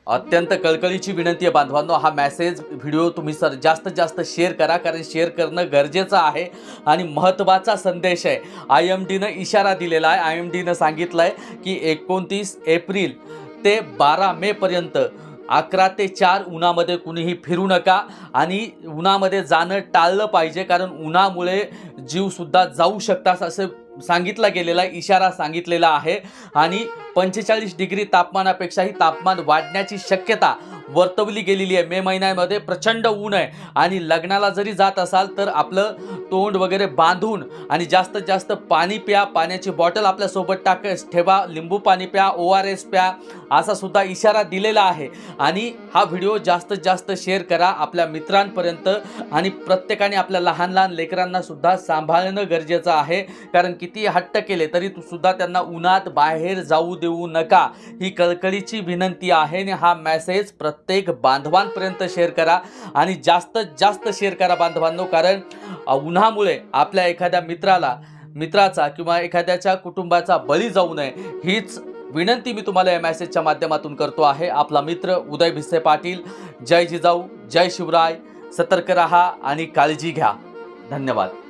अत्यंत कळकळीची विनंती आहे बांधवांनो, हा मेसेज व्हिडिओ तुम्ही जास्तीत जास्त शेअर करा, कारण शेअर करणं गरजेचं आहे आणि महत्त्वाचा संदेश आहे। IMDनं इशारा दिलेला आहे। IMDनं सांगितलं आहे की 29 एप्रिल ते 12 मे पर्यंत 11 ते 4 उन्हामध्ये कुणीही फिरू नका आणि उन्हामध्ये जाणं टाळलं पाहिजे, कारण उन्हामुळे जीवसुद्धा जाऊ शकतात असं सांगितलं गेलेला आहे, इशारा सांगितलेला आहे। आणि 45 डिग्री तापमानापेक्षाही तापमान वाढण्याची शक्यता वर्तवली गेलेली आहे। मे महिन्यामध्ये प्रचंड ऊन आहे आणि लग्नाला जरी जात असाल तर आपलं तोंड वगैरे बांधून आणि जास्तीत जास्त पाणी प्या, पाण्याची बॉटल आपल्यासोबत ठेवा, लिंबू पाणी प्या, ORS प्या, असा सुद्धा इशारा दिलेला आहे। आणि हा व्हिडिओ जास्तीत जास्त शेअर करा आपल्या मित्रांपर्यंत आणि प्रत्येकाने आपल्या लहान लहान लेकरांना सुद्धा सांभाळणं गरजेचं आहे, कारण किती हट्ट केले तरी सुद्धा त्यांना उन्हात बाहेर जाऊ देऊ नका, ही कळकळीची विनंती आहे। आणि हा मेसेज प्रत्येक बांधवांपर्यंत शेअर करा आणि जास्तीत जास्त शेअर करा बांधवांनो, कारण उन्हामुळे आपल्या एखाद्या मित्राचा किंवा एखाद्याच्या कुटुंबाचा बळी जाऊ नये, हीच विनंती मी तुम्हाला या मेसेजच्या माध्यमातून करतो आहे। आपला मित्र उदय भिसे पाटील। जय जिजाऊ, जय शिवराय, सतर्क रहा आणि काळजी घ्या। धन्यवाद।